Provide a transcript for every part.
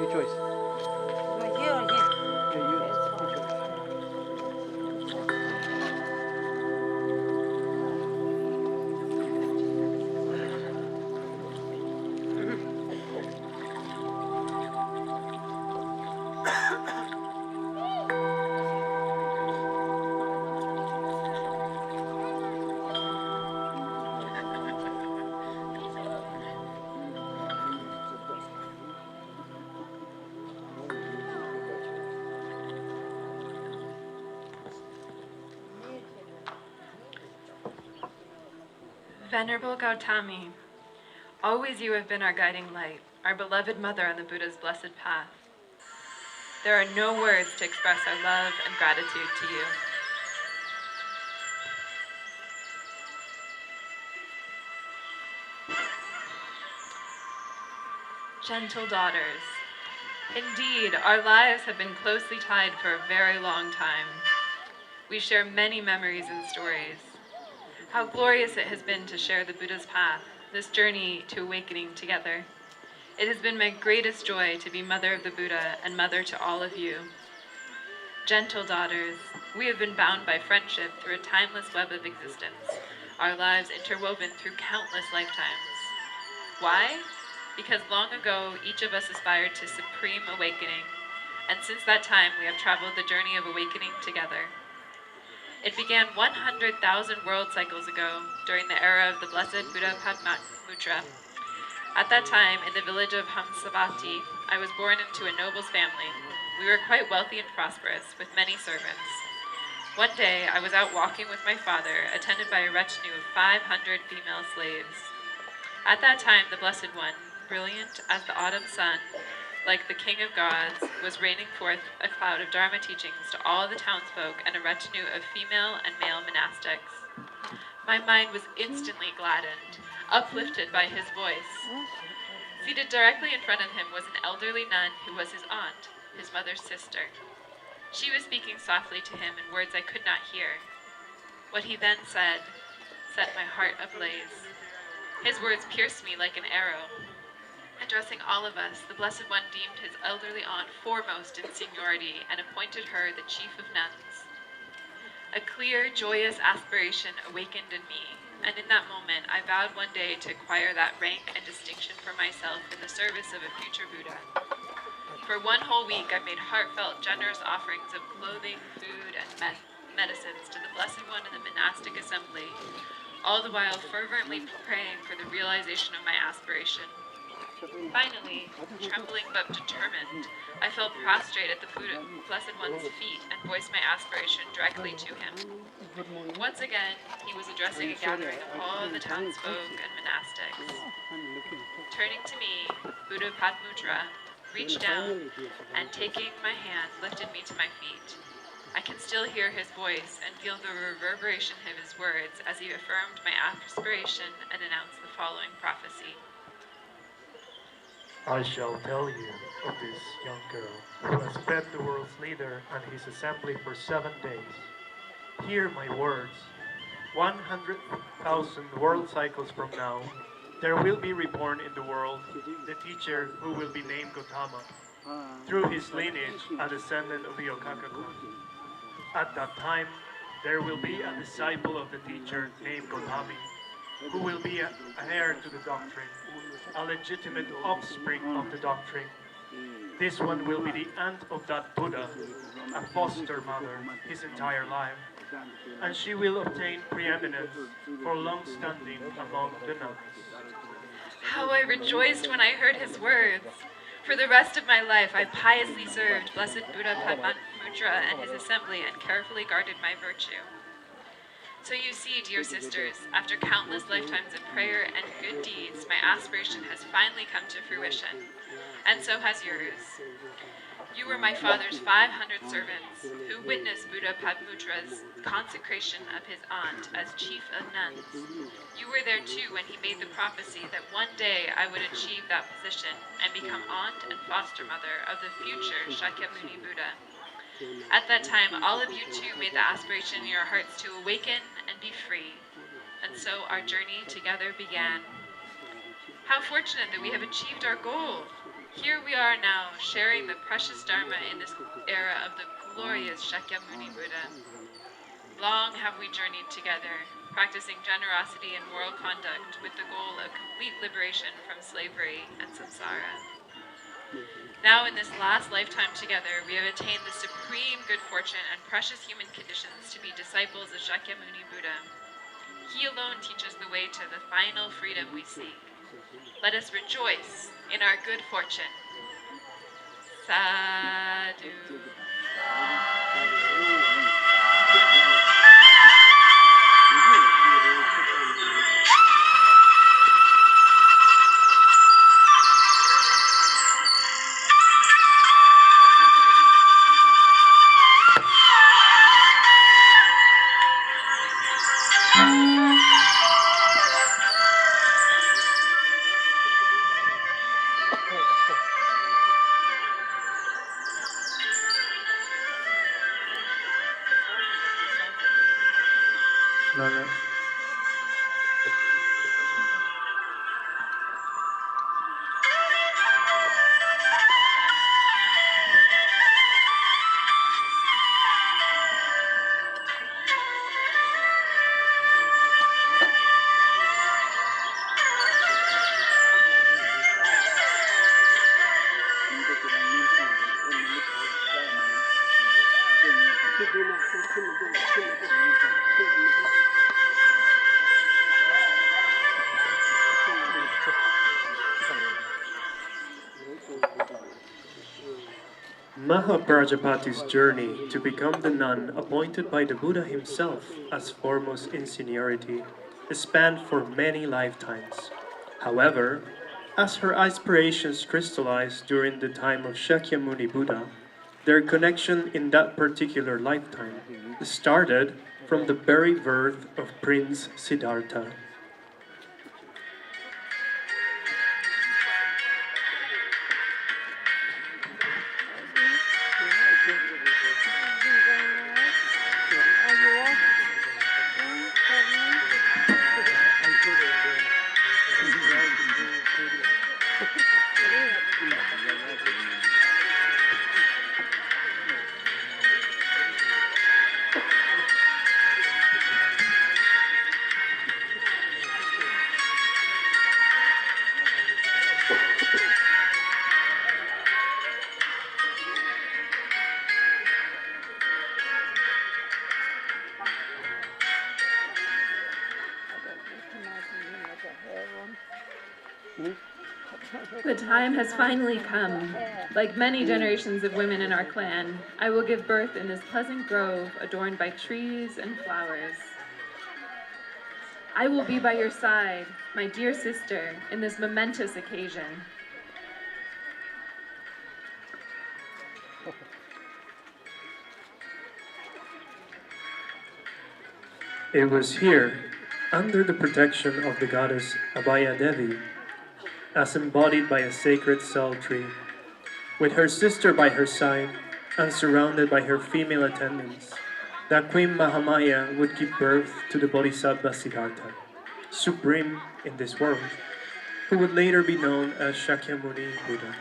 Your choice. Here or here? Yeah, you. Your choice. Venerable Gautami, always you have been our guiding light, our beloved mother on the Buddha's blessed path. There are no words to express our love and gratitude to you. Gentle daughters, indeed, our lives have been closely tied for a very long time. We share many memories and stories. How glorious it has been to share the Buddha's path, this journey to awakening together. It has been my greatest joy to be mother of the Buddha and mother to all of you. Gentle daughters, we have been bound by friendship through a timeless web of existence, our lives interwoven through countless lifetimes. Why? Because long ago, each of us aspired to supreme awakening, and since that time, we have traveled the journey of awakening together. It began 100,000 world cycles ago, during the era of the Blessed Buddha Padmamutra. At that time, in the village of Hamsavati, I was born into a noble's family. We were quite wealthy and prosperous, with many servants. One day, I was out walking with my father, attended by a retinue of 500 female slaves. At that time, the Blessed One, brilliant as the autumn sun, like the king of gods, was raining forth a cloud of Dharma teachings to all the townsfolk and a retinue of female and male monastics. My mind was instantly gladdened, uplifted by his voice. Seated directly in front of him was an elderly nun who was his aunt, his mother's sister. She was speaking softly to him in words I could not hear. What he then said set my heart ablaze. His words pierced me like an arrow. Addressing all of us, the Blessed One deemed his elderly aunt foremost in seniority and appointed her the chief of nuns. A clear, joyous aspiration awakened in me, and in that moment I vowed one day to acquire that rank and distinction for myself in the service of a future Buddha. For one whole week I made heartfelt, generous offerings of clothing, food, and medicines to the Blessed One in the monastic assembly, all the while fervently praying for the realization of my aspiration. Finally, trembling but determined, I fell prostrate at the Blessed One's feet and voiced my aspiration directly to him. Once again, he was addressing a gathering of all the townsfolk and monastics. Turning to me, Buddha Padmutra reached down and, taking my hand, lifted me to my feet. I can still hear his voice and feel the reverberation of his words as he affirmed my aspiration and announced the following prophecy. I shall tell you of this young girl who has fed the world's leader and his assembly for 7 days. Hear my words. 100,000 world cycles from now, there will be reborn in the world the teacher who will be named Gautama. Through his lineage, a descendant of the Okaka clan. At that time, there will be a disciple of the teacher named Gautami, who will be an heir to the doctrine, a legitimate offspring of the doctrine. This one will be the aunt of that Buddha, a foster mother his entire life, and she will obtain preeminence for long standing among the nuns. How I rejoiced when I heard his words! For the rest of my life, I piously served Blessed Buddha Padmamutra and his assembly and carefully guarded my virtue. So you see, dear sisters, after countless lifetimes of prayer and good deeds, my aspiration has finally come to fruition, and so has yours. You were my father's 500 servants who witnessed Buddha Padmutra's consecration of his aunt as chief of nuns. You were there too when he made the prophecy that one day I would achieve that position and become aunt and foster mother of the future Shakyamuni Buddha. At that time, all of you too made the aspiration in your hearts to awaken and be free, and so our journey together began. How fortunate that we have achieved our goal! Here we are now, sharing the precious Dharma in this era of the glorious Shakyamuni Buddha. Long have we journeyed together, practicing generosity and moral conduct with the goal of complete liberation from slavery and samsara. Now in this last lifetime together, we have attained the supreme good fortune and precious human conditions to be disciples of Shakyamuni Buddha. He alone teaches the way to the final freedom we seek. Let us rejoice in our good fortune. Sadhu. No, no. Mahaprajapati's journey to become the nun appointed by the Buddha himself as foremost in seniority spanned for many lifetimes. However, as her aspirations crystallized during the time of Shakyamuni Buddha, their connection in that particular lifetime started from the very birth of Prince Siddhartha. The time has finally come. Like many generations of women in our clan, I will give birth in this pleasant grove adorned by trees and flowers. I will be by your side, my dear sister, in this momentous occasion. It was here, under the protection of the goddess Abhaya Devi, as embodied by a sacred cell tree, with her sister by her side and surrounded by her female attendants, that Queen Mahamaya would give birth to the Bodhisattva Siddhartha, supreme in this world, who would later be known as Shakyamuni Buddha.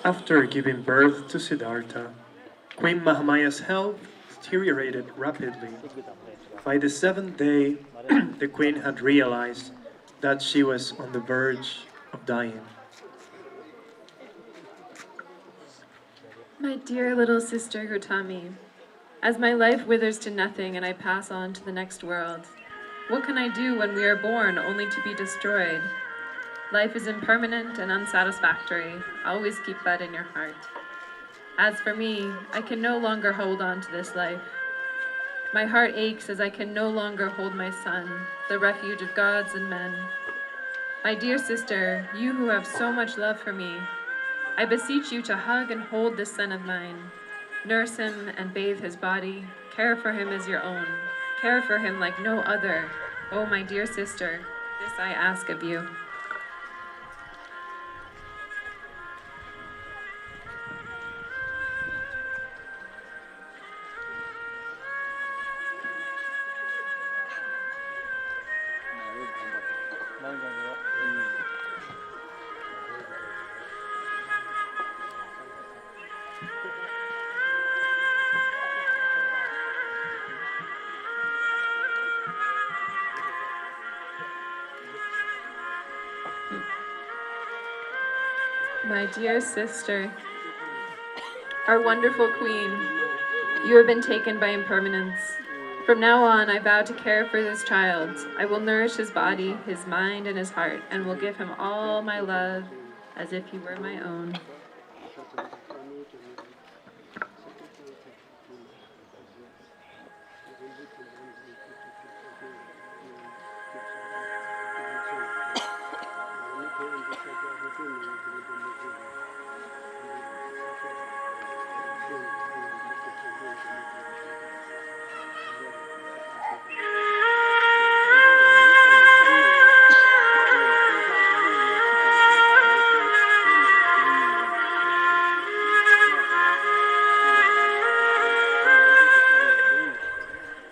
After giving birth to Siddhartha, Queen Mahamaya's health deteriorated rapidly. By the seventh day, the queen had realized that she was on the verge of dying. My dear little sister Gautami, as my life withers to nothing and I pass on to the next world, what can I do when we are born only to be destroyed? Life is impermanent and unsatisfactory. Always keep that in your heart. As for me, I can no longer hold on to this life. My heart aches as I can no longer hold my son, the refuge of gods and men. My dear sister, you who have so much love for me, I beseech you to hug and hold this son of mine. Nurse him and bathe his body. Care for him as your own. Care for him like no other. Oh, my dear sister, this I ask of you. My dear sister, our wonderful queen, you have been taken by impermanence. From now on, I vow to care for this child. I will nourish his body, his mind, and his heart, and will give him all my love as if he were my own.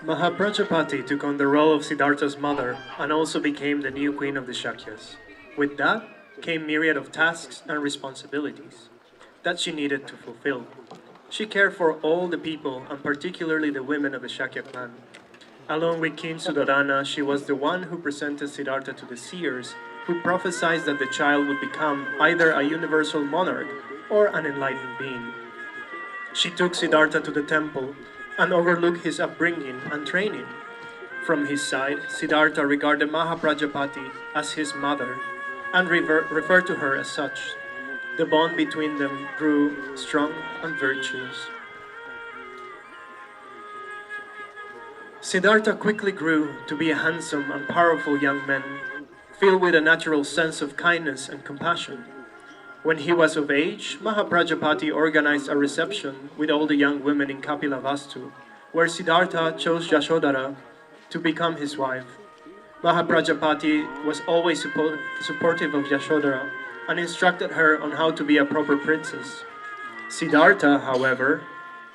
Mahaprajapati took on the role of Siddhartha's mother and also became the new queen of the Shakyas. With that came myriad of tasks and responsibilities that she needed to fulfill. She cared for all the people and particularly the women of the Shakya clan. Along with King Suddhodana, she was the one who presented Siddhartha to the seers, who prophesied that the child would become either a universal monarch or an enlightened being. She took Siddhartha to the temple and overlooked his upbringing and training. From his side, Siddhartha regarded Mahaprajapati as his mother and referred to her as such. The bond between them grew strong and virtuous. Siddhartha quickly grew to be a handsome and powerful young man, filled with a natural sense of kindness and compassion. When he was of age, Mahaprajapati organized a reception with all the young women in Kapilavastu, where Siddhartha chose Yashodhara to become his wife. Mahaprajapati was always supportive of Yashodhara and instructed her on how to be a proper princess. Siddhartha, however,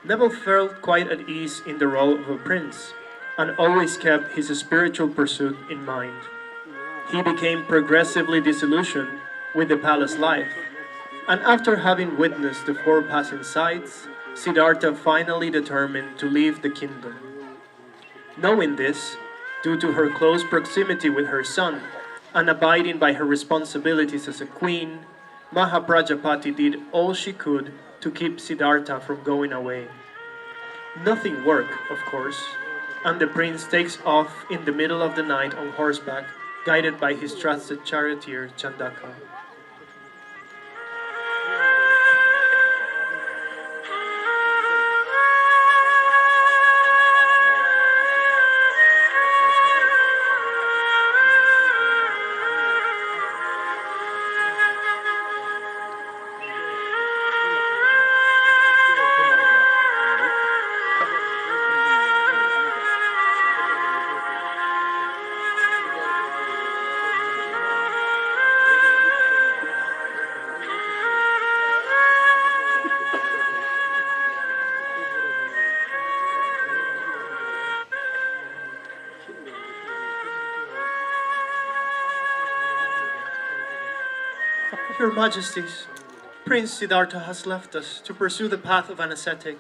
never felt quite at ease in the role of a prince and always kept his spiritual pursuit in mind. He became progressively disillusioned with the palace life, and after having witnessed the four passing sights, Siddhartha finally determined to leave the kingdom. Knowing this, due to her close proximity with her son and abiding by her responsibilities as a queen, Mahaprajapati did all she could to keep Siddhartha from going away. Nothing worked, of course, and the prince takes off in the middle of the night on horseback, guided by his trusted charioteer Chandaka. Your Majesties, Prince Siddhartha has left us to pursue the path of an ascetic.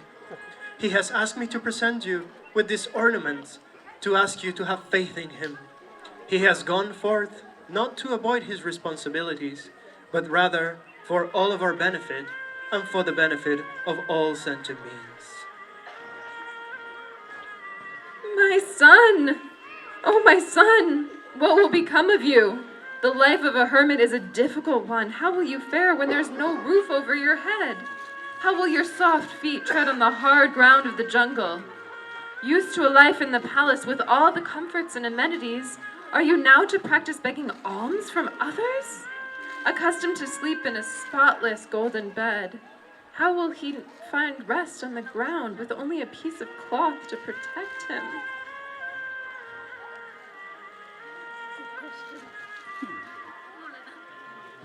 He has asked me to present you with these ornaments to ask you to have faith in him. He has gone forth not to avoid his responsibilities, but rather for all of our benefit and for the benefit of all sentient beings. My son! Oh, my son! What will become of you? The life of a hermit is a difficult one. How will you fare when there's no roof over your head? How will your soft feet tread on the hard ground of the jungle? Used to a life in the palace with all the comforts and amenities, are you now to practice begging alms from others? Accustomed to sleep in a spotless golden bed, how will he find rest on the ground with only a piece of cloth to protect him?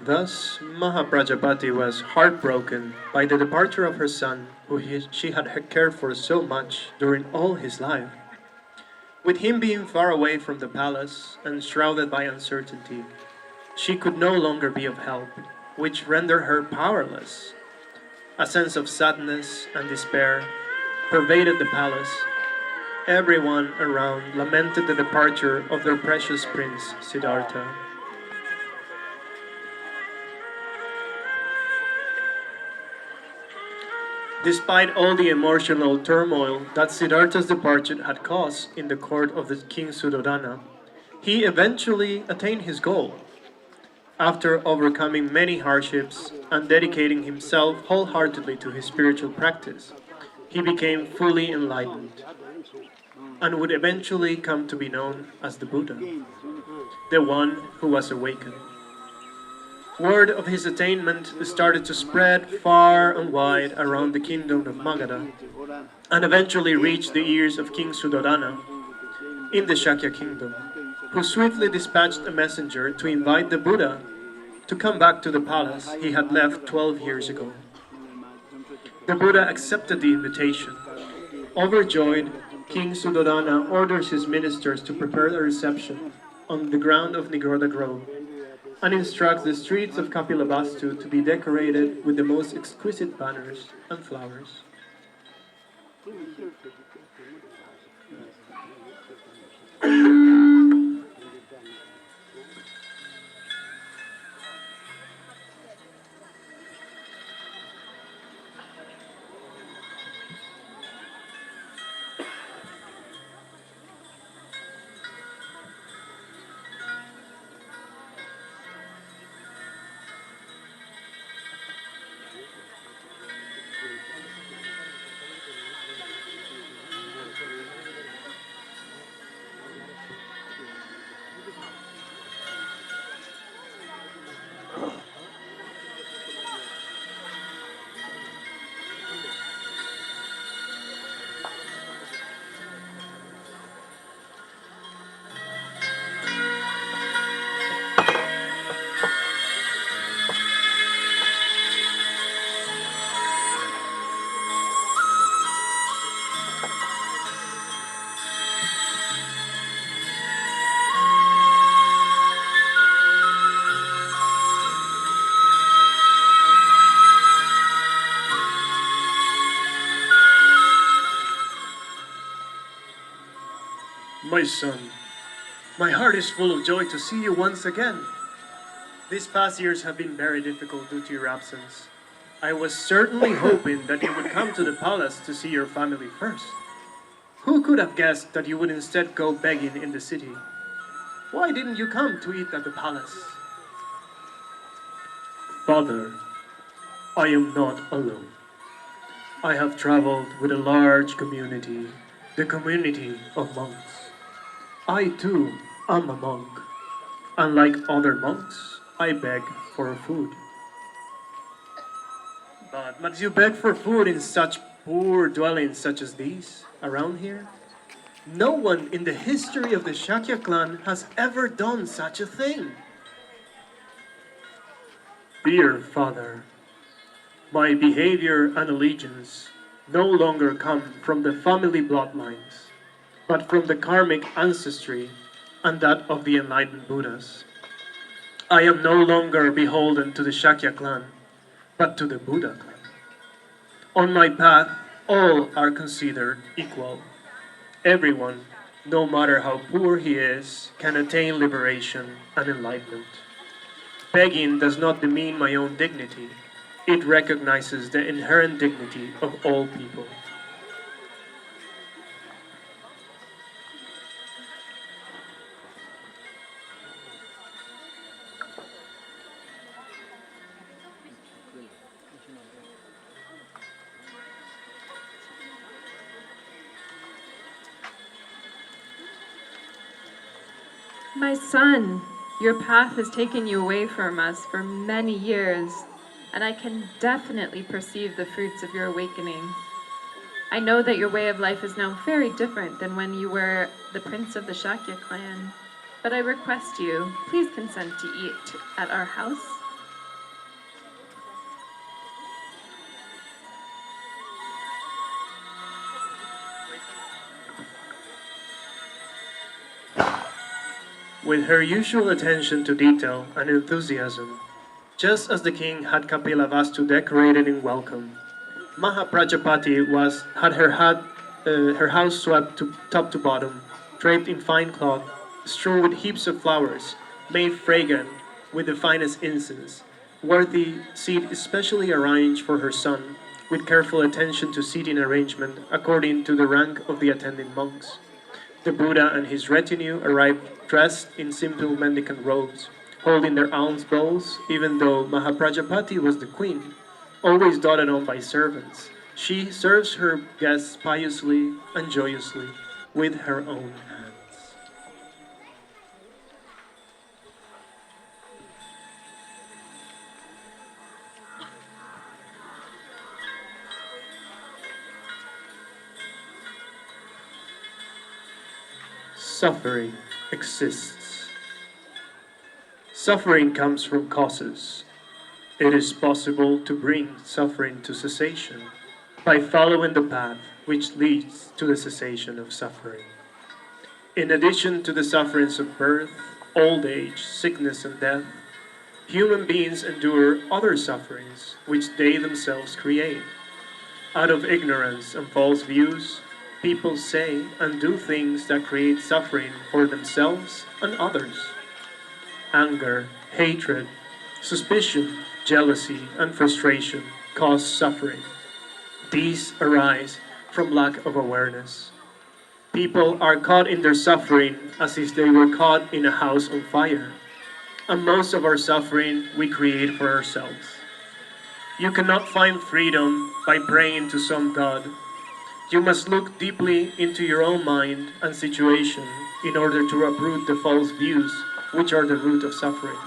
Thus, Mahaprajapati was heartbroken by the departure of her son, she had cared for so much during all his life. With him being far away from the palace and shrouded by uncertainty, she could no longer be of help, which rendered her powerless. A sense of sadness and despair pervaded the palace. Everyone around lamented the departure of their precious prince, Siddhartha. Despite all the emotional turmoil that Siddhartha's departure had caused in the court of the king Suddhodana, he eventually attained his goal. After overcoming many hardships and dedicating himself wholeheartedly to his spiritual practice, he became fully enlightened and would eventually come to be known as the Buddha, the one who was awakened. Word of his attainment started to spread far and wide around the kingdom of Magadha, and eventually reached the ears of King Suddhodana in the Shakya kingdom, who swiftly dispatched a messenger to invite the Buddha to come back to the palace he had left 12 years ago. The Buddha accepted the invitation. Overjoyed, King Suddhodana orders his ministers to prepare a reception on the ground of Nigrodha Grove, and instructs the streets of Kapilavastu to be decorated with the most exquisite banners and flowers. My son, my heart is full of joy to see you once again. These past years have been very difficult due to your absence. I was certainly hoping that you would come to the palace to see your family first. Who could have guessed that you would instead go begging in the city? Why didn't you come to eat at the palace? Father, I am not alone. I have traveled with a large community, the community of monks. I too am a monk. Unlike other monks, I beg for food. But must you beg for food in such poor dwellings such as these around here? No one in the history of the Shakya clan has ever done such a thing. Dear Father, my behavior and allegiance no longer come from the family bloodlines, but from the karmic ancestry and that of the enlightened Buddhas. I am no longer beholden to the Shakya clan, but to the Buddha clan. On my path, all are considered equal. Everyone, no matter how poor he is, can attain liberation and enlightenment. Begging does not demean my own dignity. It recognizes the inherent dignity of all people. My son, your path has taken you away from us for many years, and I can definitely perceive the fruits of your awakening. I know that your way of life is now very different than when you were the prince of the Shakya clan, but I request you, please consent to eat at our house. With her usual attention to detail and enthusiasm, just as the king had Kapilavastu decorated in welcome, Mahaprajapati had her house swept top to bottom, draped in fine cloth, strewn with heaps of flowers, made fragrant with the finest incense, worthy seat especially arranged for her son, with careful attention to seating arrangement according to the rank of the attending monks. The Buddha and his retinue arrived dressed in simple mendicant robes, holding their alms bowls, even though Mahaprajapati was the queen, always doted on by servants. She serves her guests piously and joyously with her own hands. Suffering exists. Suffering comes from causes. It is possible to bring suffering to cessation by following the path which leads to the cessation of suffering. In addition to the sufferings of birth, old age, sickness, and death, human beings endure other sufferings which they themselves create. Out of ignorance and false views, people say and do things that create suffering for themselves and others. Anger, hatred, suspicion, jealousy, and frustration cause suffering. These arise from lack of awareness. People are caught in their suffering as if they were caught in a house on fire. And most of our suffering we create for ourselves. You cannot find freedom by praying to some god. You must look deeply into your own mind and situation in order to uproot the false views which are the root of suffering.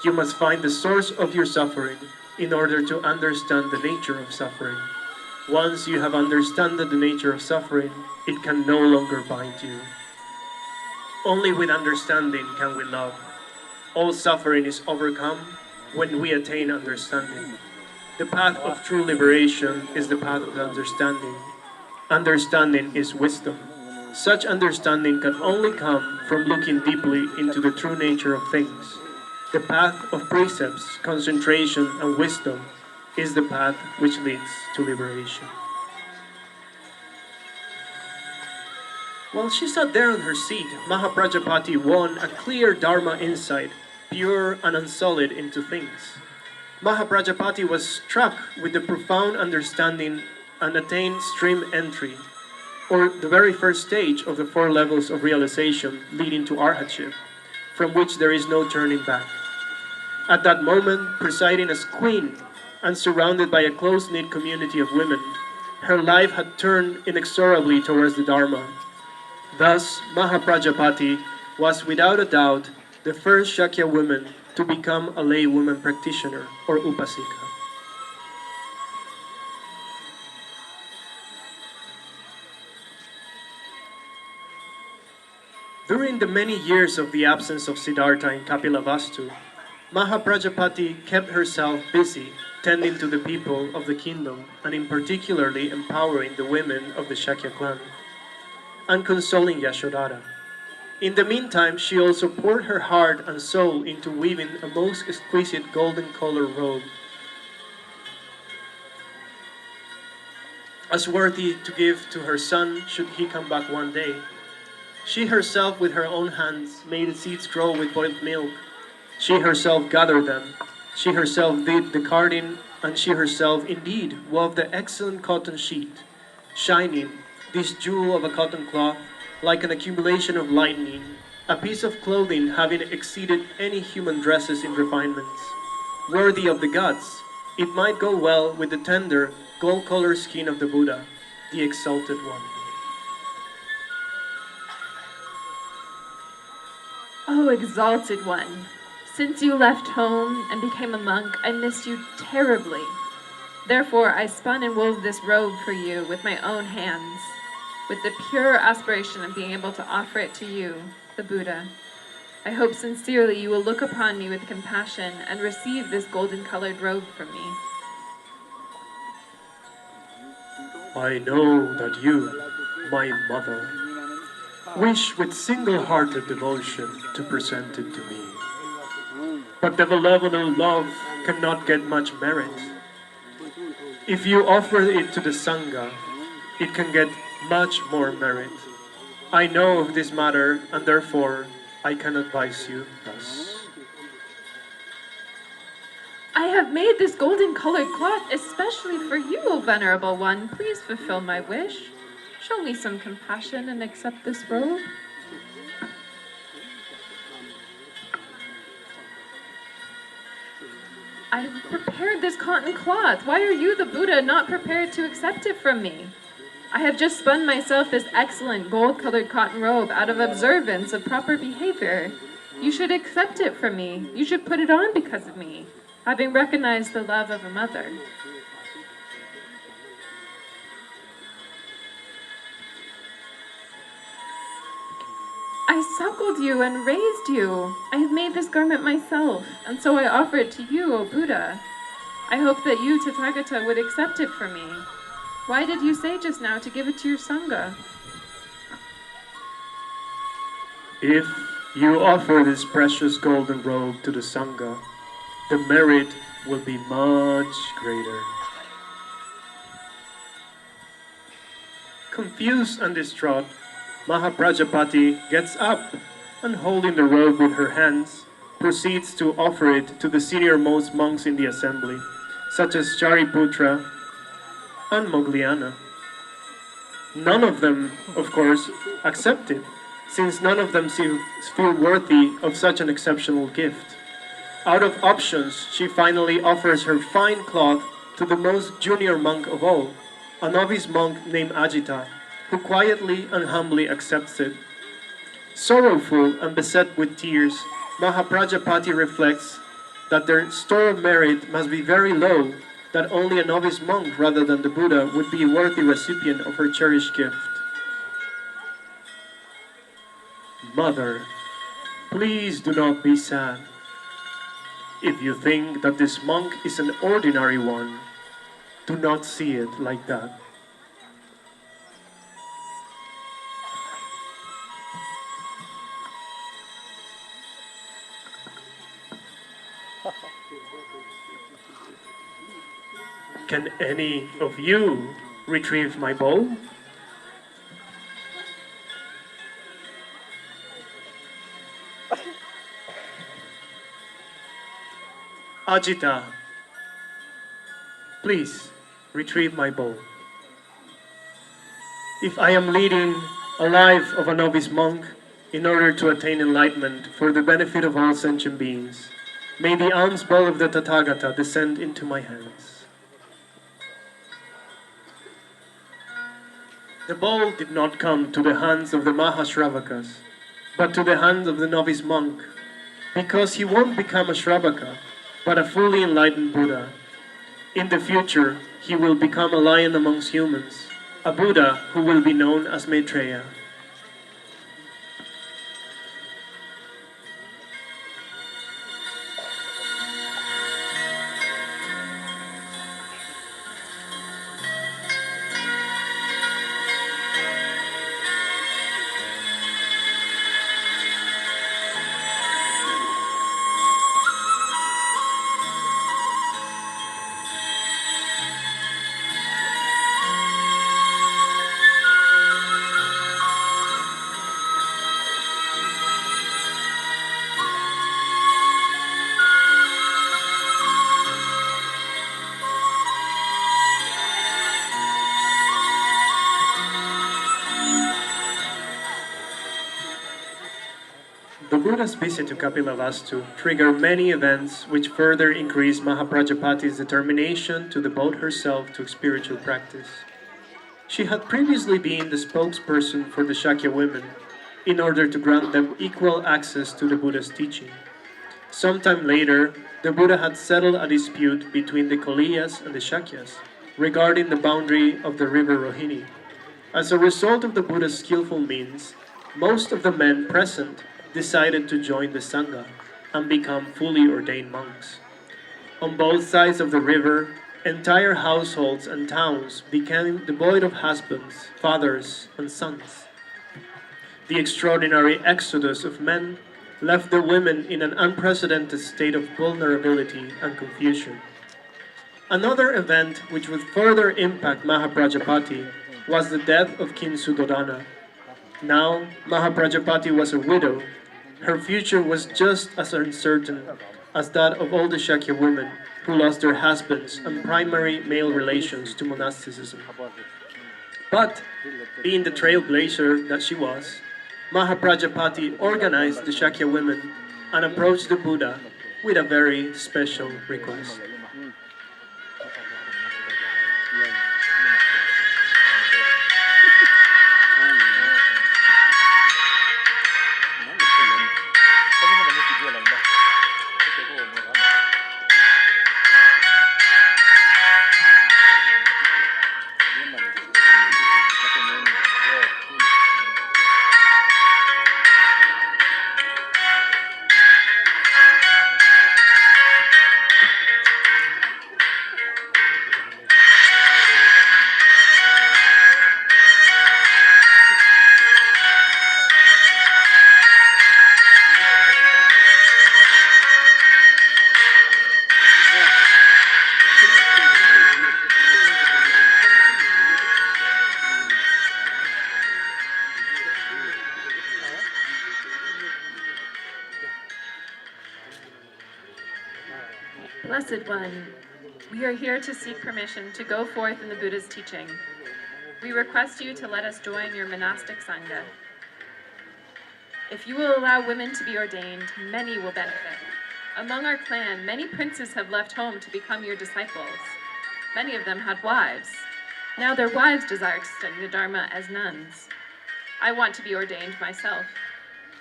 You must find the source of your suffering in order to understand the nature of suffering. Once you have understood the nature of suffering, it can no longer bind you. Only with understanding can we love. All suffering is overcome when we attain understanding. The path of true liberation is the path of understanding. Understanding is wisdom. Such understanding can only come from looking deeply into the true nature of things. The path of precepts, concentration, and wisdom is the path which leads to liberation. While she sat there on her seat, Mahaprajapati won a clear Dharma insight, pure and unsullied into things. Mahaprajapati was struck with the profound understanding and attained stream entry, or the very first stage of the 4 levels of realization leading to arhatship, from which there is no turning back. At that moment, presiding as queen and surrounded by a close-knit community of women, her life had turned inexorably towards the Dharma. Thus, Mahaprajapati was without a doubt the first Shakya woman to become a lay woman practitioner, or upasika. During the many years of the absence of Siddhartha in Kapilavastu, Mahaprajapati kept herself busy tending to the people of the kingdom and in particularly empowering the women of the Shakya clan and consoling Yashodhara. In the meantime, she also poured her heart and soul into weaving a most exquisite golden-colored robe, as worthy to give to her son should he come back one day. She herself with her own hands made the seeds grow with boiled milk. She herself gathered them. She herself did the carding, and she herself indeed wove the excellent cotton sheet, shining, this jewel of a cotton cloth, like an accumulation of lightning, a piece of clothing having exceeded any human dresses in refinements. Worthy of the gods, it might go well with the tender, gold-colored skin of the Buddha, the exalted one. O exalted one, since you left home and became a monk, I missed you terribly. Therefore I spun and wove this robe for you with my own hands, with the pure aspiration of being able to offer it to you, the Buddha. I hope sincerely you will look upon me with compassion and receive this golden-colored robe from me. I know that you, my mother, wish with single-hearted devotion to present it to me. But the benevolent love cannot get much merit. If you offer it to the Sangha, it can get much more merit. I know of this matter, and therefore I can advise you thus. I have made this golden-colored cloth especially for you, O venerable one. Please fulfill my wish. Show me some compassion and accept this robe. I have prepared this cotton cloth. Why are you, the Buddha, not prepared to accept it from me? I have just spun myself this excellent gold-colored cotton robe out of observance of proper behavior. You should accept it from me. You should put it on because of me, having recognized the love of a mother. I suckled you and raised you. I have made this garment myself, and so I offer it to you, O Buddha. I hope that you, Tathagata, would accept it for me. Why did you say just now to give it to your Sangha? If you offer this precious golden robe to the Sangha, the merit will be much greater. Confused and distraught, Mahaprajapati gets up and, holding the robe with her hands, proceeds to offer it to the senior-most monks in the assembly, such as Shariputra and Mogliana. None of them, of course, accept it, since none of them feel worthy of such an exceptional gift. Out of options, she finally offers her fine cloth to the most junior monk of all, a novice monk named Ajita, who quietly and humbly accepts it. Sorrowful and beset with tears, Mahaprajapati reflects that their store of merit must be very low, that only a novice monk rather than the Buddha would be a worthy recipient of her cherished gift. Mother, please do not be sad. If you think that this monk is an ordinary one, do not see it like that. Can any of you retrieve my bowl? Ajita, please retrieve my bowl. If I am leading a life of a novice monk in order to attain enlightenment for the benefit of all sentient beings, may the alms bowl of the Tathagata descend into my hands. The bowl did not come to the hands of the Mahashravakas, but to the hands of the novice monk, because he won't become a Shravaka, but a fully enlightened Buddha. In the future, he will become a lion amongst humans, a Buddha who will be known as Maitreya. The Buddha's visit to Kapilavastu triggered many events which further increased Mahaprajapati's determination to devote herself to spiritual practice. She had previously been the spokesperson for the Shakya women in order to grant them equal access to the Buddha's teaching. Sometime later, the Buddha had settled a dispute between the Koliyas and the Shakyas regarding the boundary of the river Rohini. As a result of the Buddha's skillful means, most of the men present decided to join the Sangha and become fully ordained monks. On both sides of the river, entire households and towns became devoid of husbands, fathers, and sons. The extraordinary exodus of men left the women in an unprecedented state of vulnerability and confusion. Another event which would further impact Mahaprajapati was the death of King Suddhodana. Now, Mahaprajapati was a widow. Her future was just as uncertain as that of all the Shakya women who lost their husbands and primary male relations to monasticism. But, being the trailblazer that she was, Mahaprajapati organized the Shakya women and approached the Buddha with a very special request. Blessed One, we are here to seek permission to go forth in the Buddha's teaching. We request you to let us join your monastic sangha. If you will allow women to be ordained, many will benefit. Among our clan, many princes have left home to become your disciples. Many of them had wives. Now their wives desire to study the Dharma as nuns. I want to be ordained myself.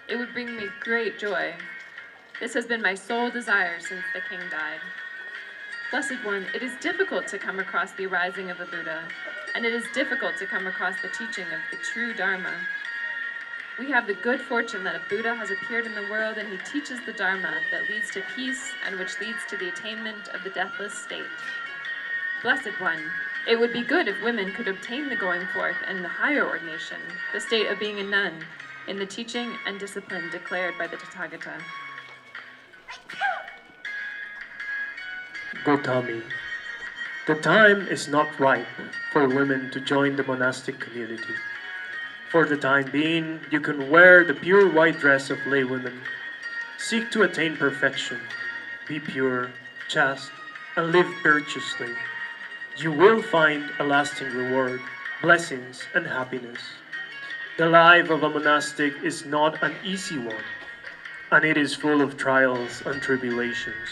It would bring me great joy. This has been my sole desire since the king died. Blessed One, it is difficult to come across the arising of the Buddha, and it is difficult to come across the teaching of the true Dharma. We have the good fortune that a Buddha has appeared in the world and he teaches the Dharma that leads to peace and which leads to the attainment of the deathless state. Blessed One, it would be good if women could obtain the going forth and the higher ordination, the state of being a nun, in the teaching and discipline declared by the Tathagata. Gautami, the time is not ripe for women to join the monastic community. For the time being, you can wear the pure white dress of laywomen. Seek to attain perfection, be pure, chaste, and live virtuously. You will find a lasting reward, blessings, and happiness. The life of a monastic is not an easy one, and it is full of trials and tribulations.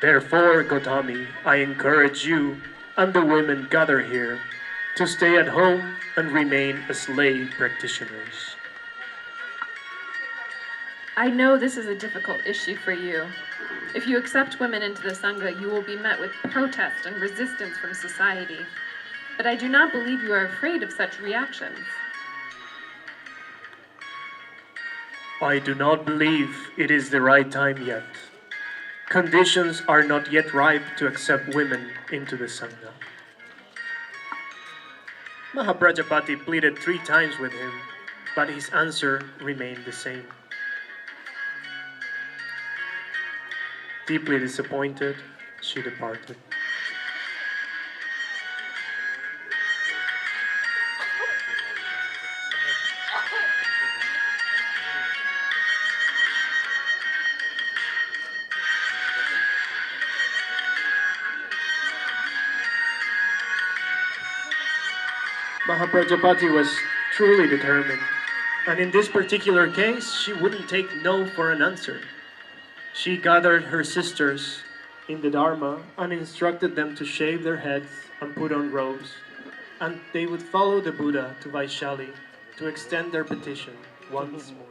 Therefore, Gautami, I encourage you and the women gathered here to stay at home and remain as lay practitioners. I know this is a difficult issue for you. If you accept women into the Sangha, you will be met with protest and resistance from society. But I do not believe you are afraid of such reactions. I do not believe it is the right time yet. Conditions are not yet ripe to accept women into the Sangha. Mahaprajapati pleaded 3 times with him, but his answer remained the same. Deeply disappointed, she departed. Mahaprajapati was truly determined. And in this particular case, she wouldn't take no for an answer. She gathered her sisters in the Dharma and instructed them to shave their heads and put on robes, and they would follow the Buddha to Vaishali to extend their petition once more.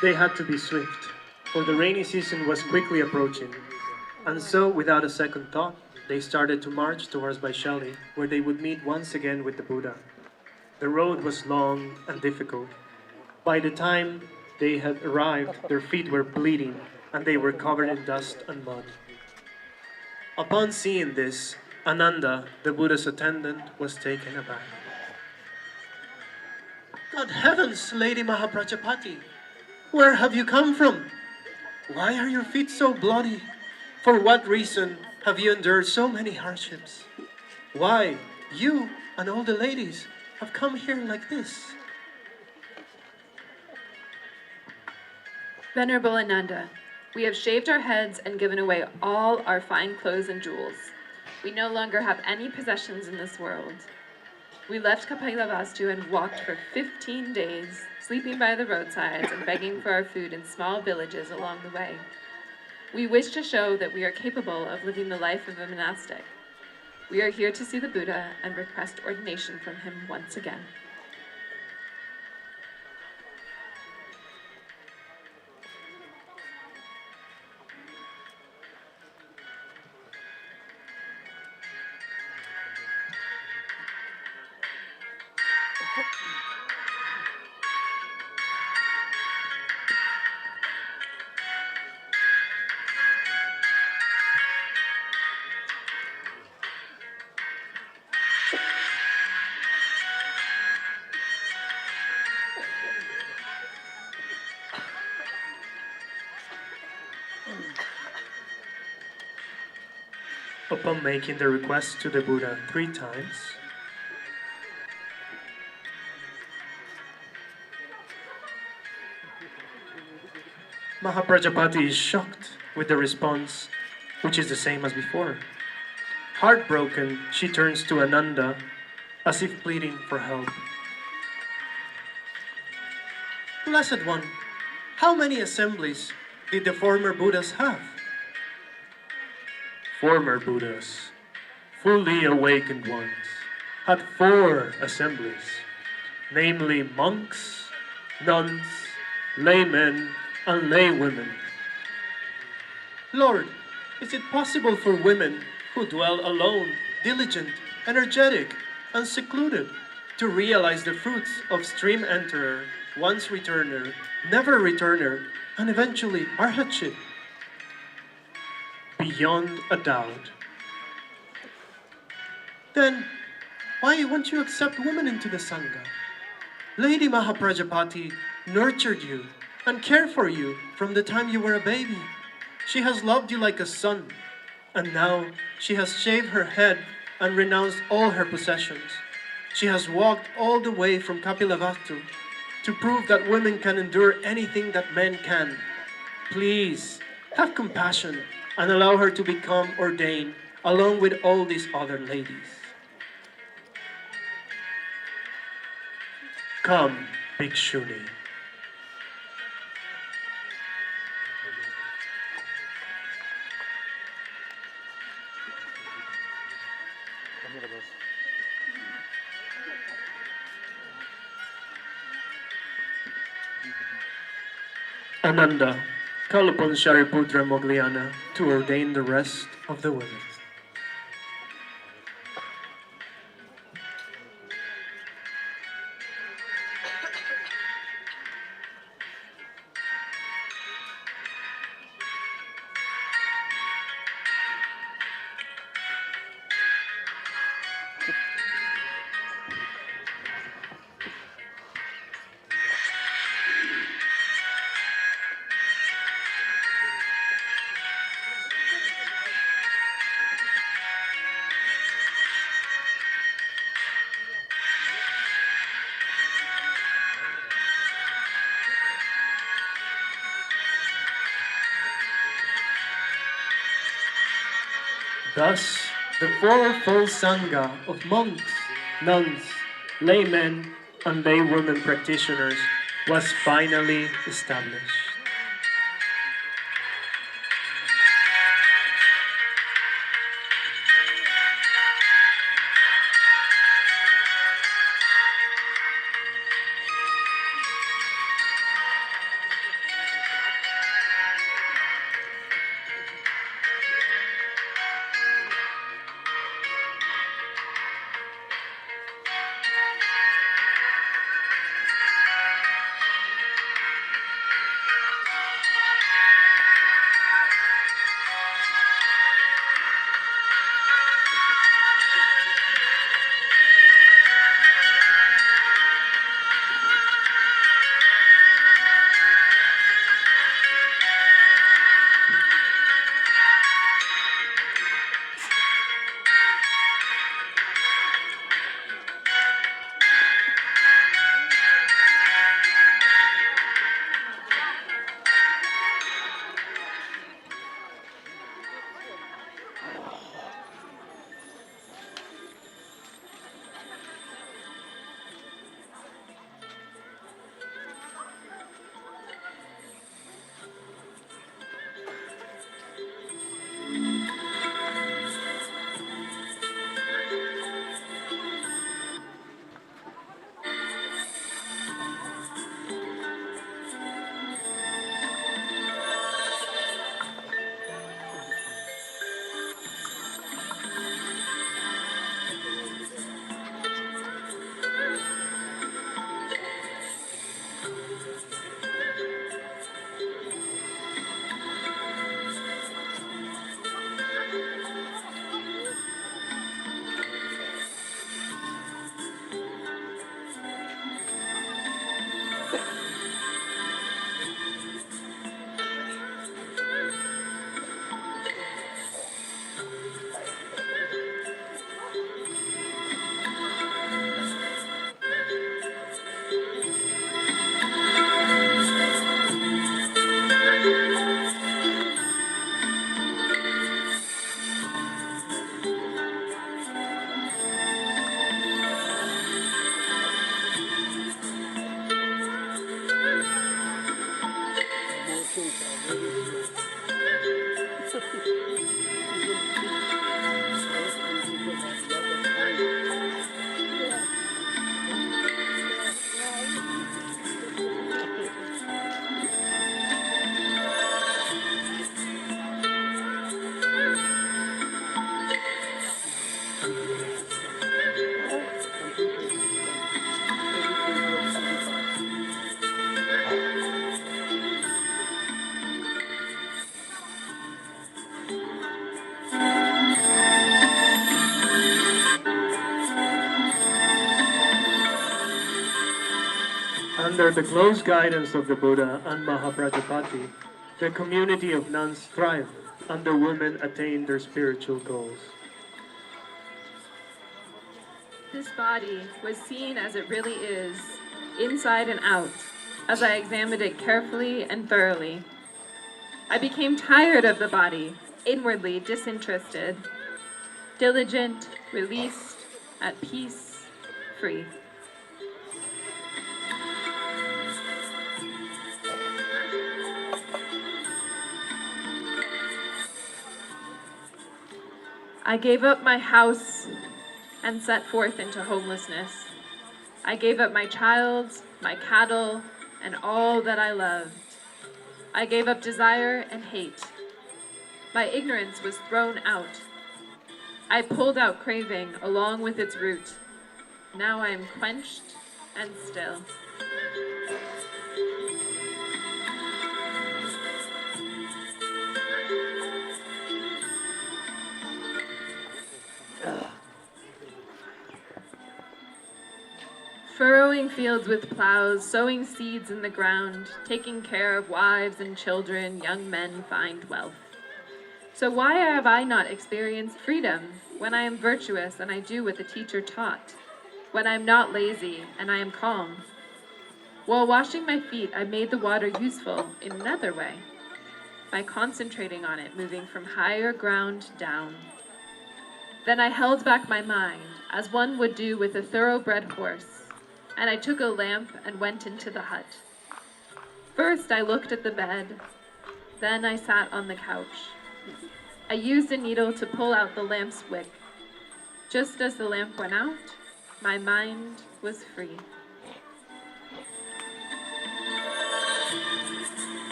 They had to be swift, for the rainy season was quickly approaching, and so, without a second thought, they started to march towards Vaishali, where they would meet once again with the Buddha. The road was long and difficult. By the time they had arrived, their feet were bleeding, and they were covered in dust and mud. Upon seeing this, Ananda, the Buddha's attendant, was taken aback. "Good heavens, Lady Mahaprajapati! Where have you come from? Why are your feet so bloody? For what reason have you endured so many hardships? Why, you and all the ladies have come here like this?" Venerable Ananda, we have shaved our heads and given away all our fine clothes and jewels. We no longer have any possessions in this world. We left Kapilavastu and walked for 15 days, sleeping by the roadsides and begging for our food in small villages along the way. We wish to show that we are capable of living the life of a monastic. We are here to see the Buddha and request ordination from him once again. Upon making the request to the Buddha 3 times, Mahaprajapati is shocked with the response, which is the same as before. Heartbroken, she turns to Ananda as if pleading for help. "Blessed One, how many assemblies did the former Buddhas have?" Former Buddhas, fully awakened ones, had 4 assemblies, namely monks, nuns, laymen, and laywomen. "Lord, is it possible for women who dwell alone, diligent, energetic, and secluded, to realize the fruits of stream enterer, once returner, never returner, and eventually arhatship?" "Beyond a doubt." "Then, why won't you accept women into the Sangha? Lady Mahaprajapati nurtured you and cared for you from the time you were a baby. She has loved you like a son, and now she has shaved her head and renounced all her possessions. She has walked all the way from Kapilavastu to prove that women can endure anything that men can. Please, have compassion and allow her to become ordained along with all these other ladies." "Come, Bhikshuni." Ananda, call upon Shariputra Mogliana to ordain the rest of the women. Thus, the fourfold Sangha of monks, nuns, laymen, and laywomen practitioners was finally established. Under the close guidance of the Buddha and Mahaprajapati, the community of nuns thrived and the women attained their spiritual goals. This body was seen as it really is, inside and out, as I examined it carefully and thoroughly. I became tired of the body, inwardly disinterested, diligent, released, at peace, free. I gave up my house and set forth into homelessness. I gave up my child, my cattle, and all that I loved. I gave up desire and hate. My ignorance was thrown out. I pulled out craving along with its root. Now I am quenched and still. Furrowing fields with plows, sowing seeds in the ground, taking care of wives and children, young men find wealth. So why have I not experienced freedom when I am virtuous and I do what the teacher taught, when I am not lazy and I am calm? While washing my feet, I made the water useful in another way, by concentrating on it, moving from higher ground down. Then I held back my mind, as one would do with a thoroughbred horse, and I took a lamp and went into the hut. First I looked at the bed, then I sat on the couch. I used a needle to pull out the lamp's wick. Just as the lamp went out, my mind was free.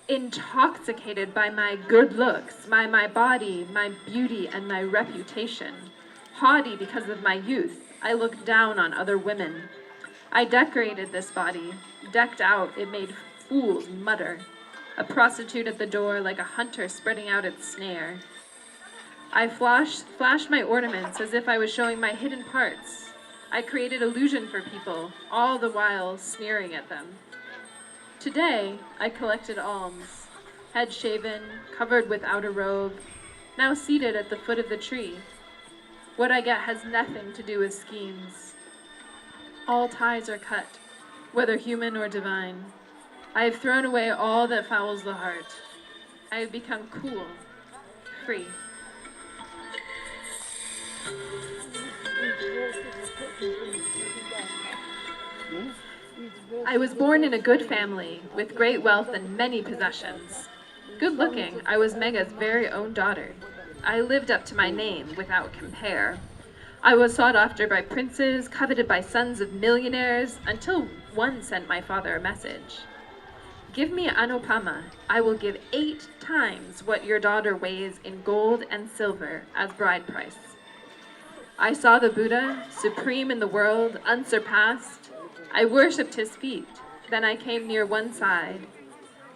Intoxicated by my good looks, my body, my beauty, and my reputation, haughty because of my youth, I looked down on other women. I decorated this body. Decked out, it made fools mutter. A prostitute at the door like a hunter spreading out its snare. I flashed my ornaments as if I was showing my hidden parts. I created illusion for people, all the while sneering at them. Today, I collected alms, head shaven, covered with outer robe, now seated at the foot of the tree. What I get has nothing to do with schemes. All ties are cut, whether human or divine. I have thrown away all that fouls the heart. I have become cool, free. I was born in a good family, with great wealth and many possessions. Good looking, I was Mega's very own daughter. I lived up to my name without compare. I was sought after by princes, coveted by sons of millionaires, until one sent my father a message. Give me Anupama, I will give 8 times what your daughter weighs in gold and silver as bride price. I saw the Buddha, supreme in the world, unsurpassed. I worshipped his feet, then I came near one side.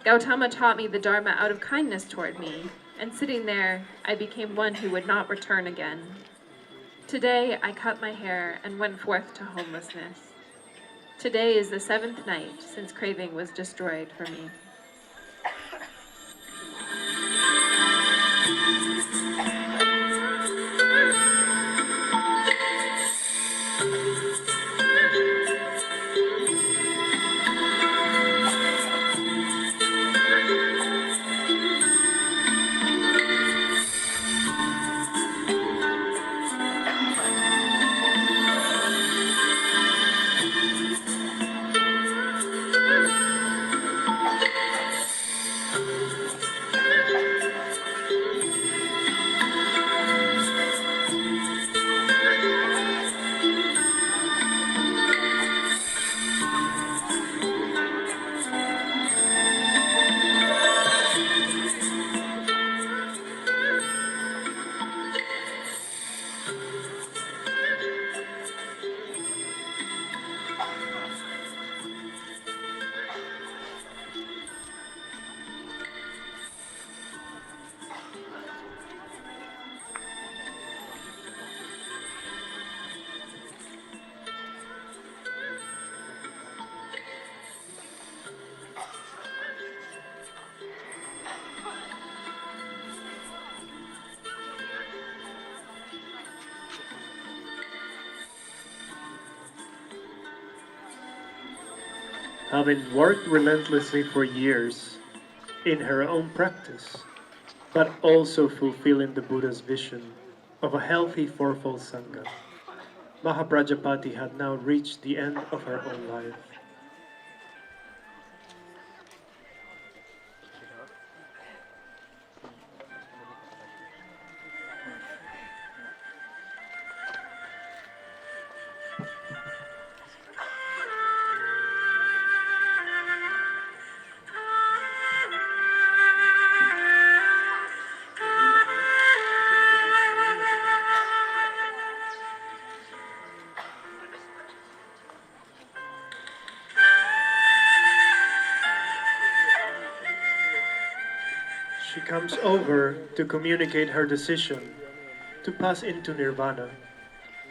Gautama taught me the Dharma out of kindness toward me, and sitting there, I became one who would not return again. Today, I cut my hair and went forth to homelessness. Today is the 7th night since craving was destroyed for me. Having worked relentlessly for years in her own practice, but also fulfilling the Buddha's vision of a healthy fourfold Sangha, Mahaprajapati had now reached the end of her own life. comes over to communicate her decision to pass into nirvana,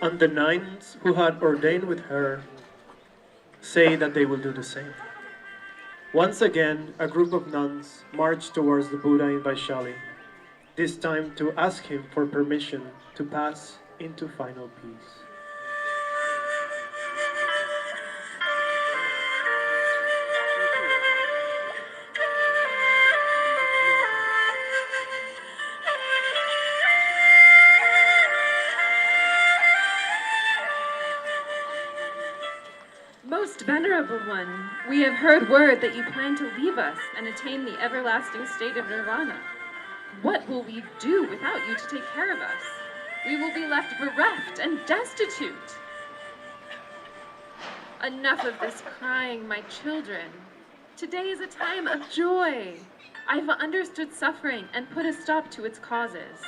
and the nuns who had ordained with her say that they will do the same. Once again, a group of nuns march towards the Buddha in Vaishali, this time to ask him for permission to pass into final peace. Most venerable one, we have heard word that you plan to leave us and attain the everlasting state of nirvana. What will we do without you to take care of us? We will be left bereft and destitute. Enough of this crying, my children. Today is a time of joy. I have understood suffering and put a stop to its causes.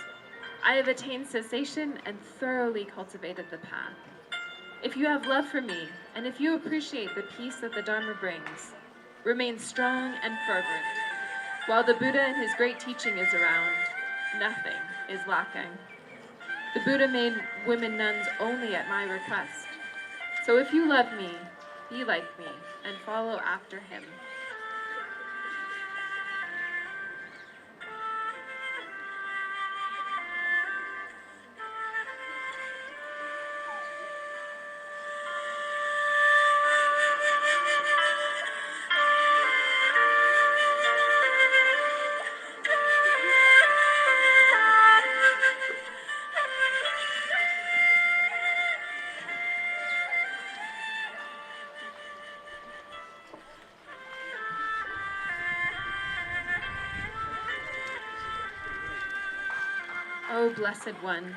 I have attained cessation and thoroughly cultivated the path. If you have love for me, and if you appreciate the peace that the Dharma brings, remain strong and fervent. While the Buddha and his great teaching is around, nothing is lacking. The Buddha made women nuns only at my request. So if you love me, be like me, and follow after him. O Blessed One,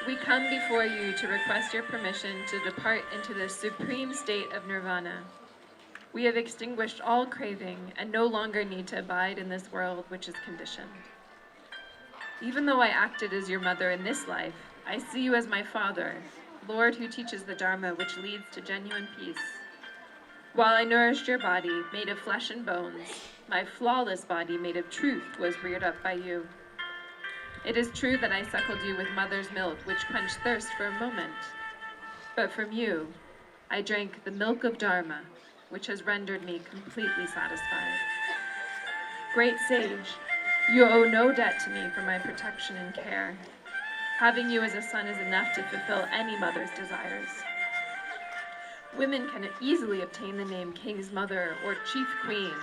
we come before you to request your permission to depart into the supreme state of nirvana. We have extinguished all craving and no longer need to abide in this world which is conditioned. Even though I acted as your mother in this life, I see you as my Father, Lord who teaches the Dharma which leads to genuine peace. While I nourished your body, made of flesh and bones, my flawless body made of truth was reared up by you. It is true that I suckled you with mother's milk, which quenched thirst for a moment. But from you, I drank the milk of Dharma, which has rendered me completely satisfied. Great sage, you owe no debt to me for my protection and care. Having you as a son is enough to fulfill any mother's desires. Women can easily obtain the name King's Mother or Chief Queen,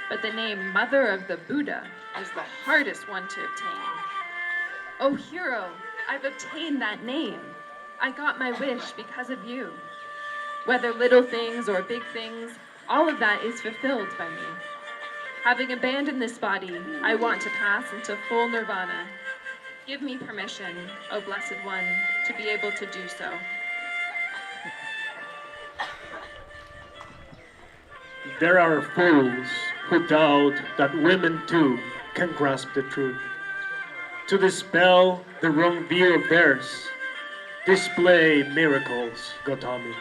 but the name Mother of the Buddha is the hardest one to obtain. Oh hero, I've obtained that name. I got my wish because of you. Whether little things or big things, all of that is fulfilled by me. Having abandoned this body, I want to pass into full nirvana. Give me permission, O Blessed One, to be able to do so. There are fools who doubt that women too can grasp the truth. To dispel the wrong view of theirs, display miracles, Gautami.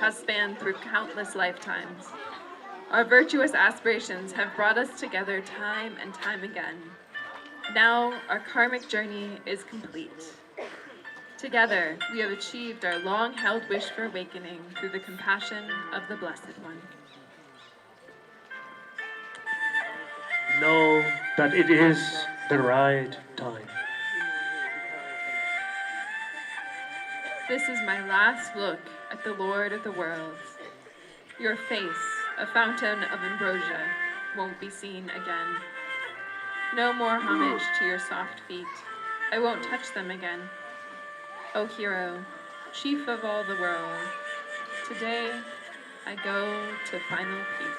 Has spanned through countless lifetimes. Our virtuous aspirations have brought us together time and time again. Now our karmic journey is complete. Together, we have achieved our long-held wish for awakening through the compassion of the Blessed One. Know that it is the right time. This is my last look at the Lord of the worlds. Your face, a fountain of ambrosia, won't be seen again. No more homage to your soft feet. I won't touch them again. O hero, chief of all the world, today I go to final peace.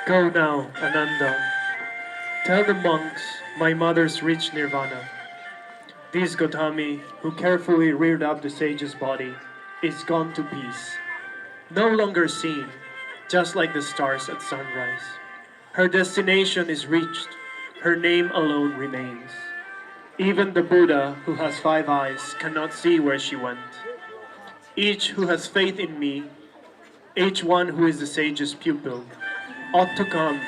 Go now, Ananda. Tell the monks my mother's reached nirvana. This Gautami, who carefully reared up the sage's body, is gone to peace. No longer seen, just like the stars at sunrise. Her destination is reached. Her name alone remains. Even the Buddha, who has 5 eyes, cannot see where she went. Each who has faith in me, each one who is the sage's pupil, ought to come,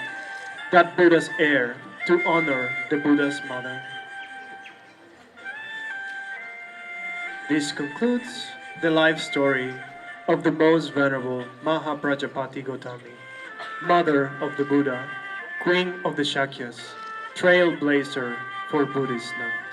that Buddha's heir, to honor the Buddha's mother. This concludes the life story of the most venerable Mahaprajapati Gautami, mother of the Buddha, queen of the Shakyas, trailblazer for Buddhist Nun.